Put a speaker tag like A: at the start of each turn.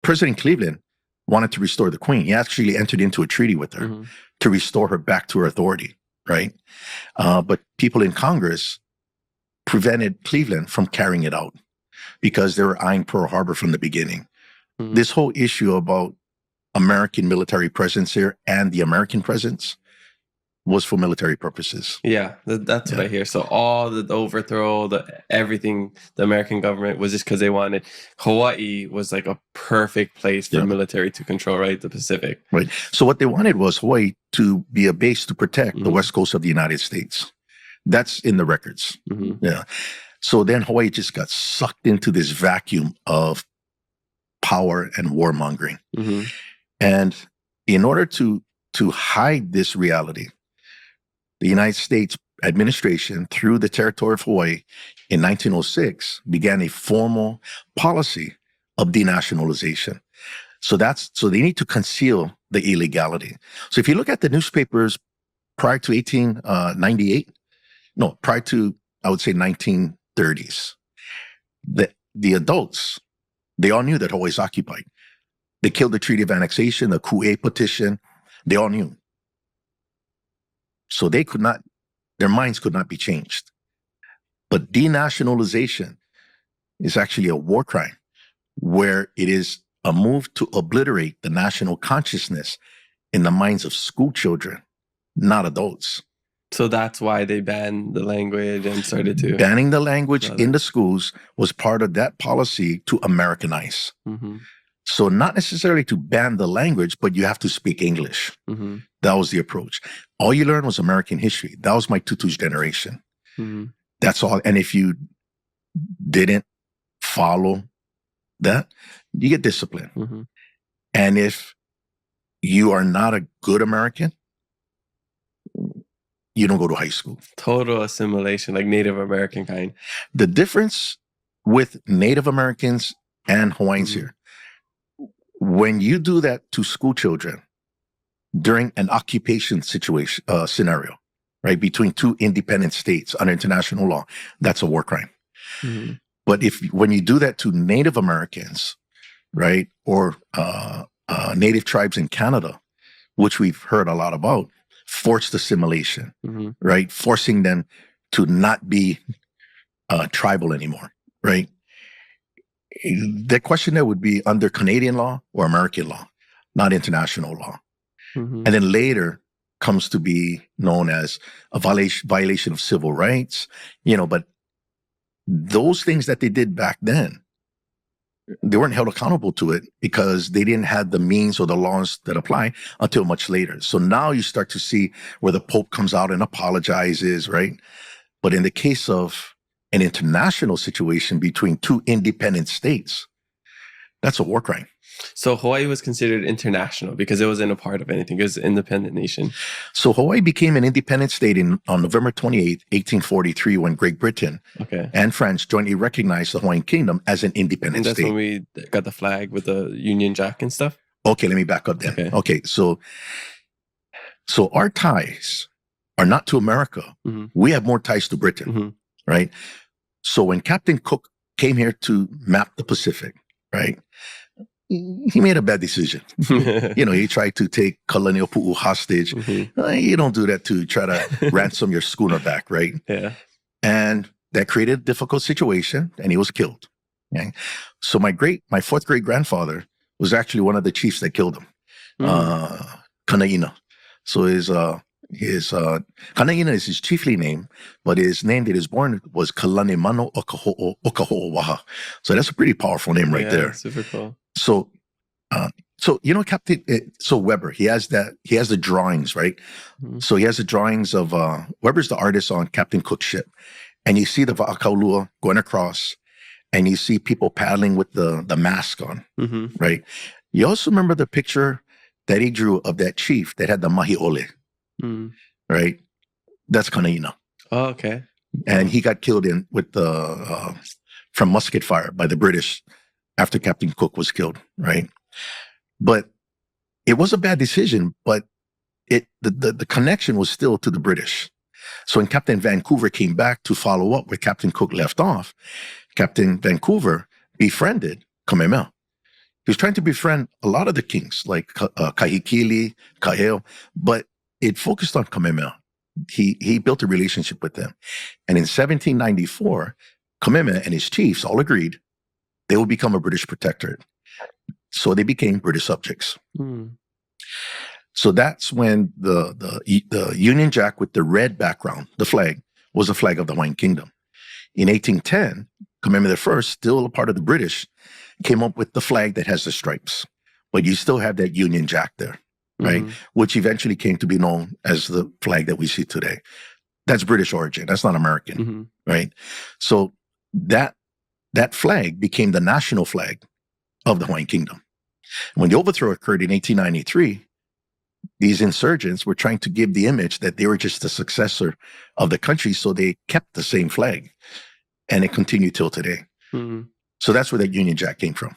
A: President Cleveland wanted to restore the Queen. He actually entered into a treaty with her to restore her back to her authority, right? But people in Congress prevented Cleveland from carrying it out because they were eyeing Pearl Harbor from the beginning. This whole issue about American military presence here and the American presence was for military purposes.
B: Yeah, that's what I hear. So all the overthrow, everything, the American government was just because they wanted. Hawaii was like a perfect place for military to control, right? The Pacific.
A: Right. So what they wanted was Hawaii to be a base to protect the west coast of the United States. That's in the records. Yeah. So then Hawaii just got sucked into this vacuum of power and warmongering. And in order to hide this reality, the United States administration, through the territory of Hawaii in 1906, began a formal policy of denationalization. So they need to conceal the illegality. So if you look at the newspapers prior to 1898, prior to, I would say, 1930s, the adults, they all knew that Hawaii is occupied. They killed the Treaty of Annexation, the Ku'e petition. They all knew. So their minds could not be changed. But denationalization is actually a war crime where it is a move to obliterate the national consciousness in the minds of school children, not adults.
B: So that's why they banned the language and started to...
A: Banning the language in the schools was part of that policy to Americanize. So not necessarily to ban the language, but you have to speak English. That was the approach. All you learned was American history. That was my tutu's generation. That's all. And if you didn't follow that, you get disciplined. And if you are not a good American, you don't go to high school.
B: Total assimilation, like Native American kind.
A: The difference with Native Americans and Hawaiians here, when you do that to school children during an occupation situation scenario, right, between two independent states under international law, that's a war crime. But when you do that to Native Americans, right, or Native tribes in Canada, which we've heard a lot about, forced assimilation, right, forcing them to not be tribal anymore, right? The question there would be under Canadian law or American law, not international law. And then later comes to be known as a violation of civil rights, but those things that they did back then, they weren't held accountable to it because they didn't have the means or the laws that apply until much later. So now you start to see where the Pope comes out and apologizes, right? But in the case of an international situation between two independent states, that's a war crime.
B: So Hawaii was considered international because it wasn't a part of anything. It was an independent nation.
A: So Hawaii became an independent state on November 28, 1843, when Great Britain and France jointly recognized the Hawaiian Kingdom as an independent state.
B: And that's when we got the flag with the Union Jack and stuff?
A: Okay, let me back up then. Okay, so our ties are not to America. We have more ties to Britain, right? So when Captain Cook came here to map the Pacific, right, he made a bad decision. He tried to take Colonial Pu'u hostage. You don't do that to try to ransom your schooner back, right? And that created a difficult situation, and he was killed. Okay? So my fourth great grandfather was actually one of the chiefs that killed him, Kanaina. So his Kanaina is his chiefly name, but his name that he was born was Kalanimano Okaho'owaha. So that's a pretty powerful name right there.
B: Super cool.
A: So Captain, Weber, he has the drawings, right? So he has the drawings of, Weber's the artist on Captain Cook's ship. And you see the Va'akaulua going across, and you see people paddling with the mask on, right? You also remember the picture that he drew of that chief that had the mahi'ole, right? That's Kanaina.
B: Oh, okay.
A: And he got killed from musket fire by the British after Captain Cook was killed, right? But it was a bad decision, but the connection was still to the British. So when Captain Vancouver came back to follow up where Captain Cook left off, Captain Vancouver befriended Kamehameha. He was trying to befriend a lot of the kings, like Kahikili, Kaeo, but it focused on Kamehameha. He built a relationship with them. And in 1794, Kamehameha and his chiefs all agreed they would become a British protectorate. So they became British subjects.
B: Mm.
A: So that's when the Union Jack with the red background, the flag, was a flag of the Hawaiian Kingdom. In 1810, Kamehameha I, still a part of the British, came up with the flag that has the stripes. But you still have that Union Jack there, right?
B: Mhm.
A: Which eventually came to be known as the flag that we see today. That's British origin. That's not American,
B: Mhm.
A: right? So that flag became the national flag of the Hawaiian Kingdom. When the overthrow occurred in 1893, these insurgents were trying to give the image that they were just the successor of the country, so they kept the same flag, and it continued till today.
B: Mhm.
A: So that's where that Union Jack came from.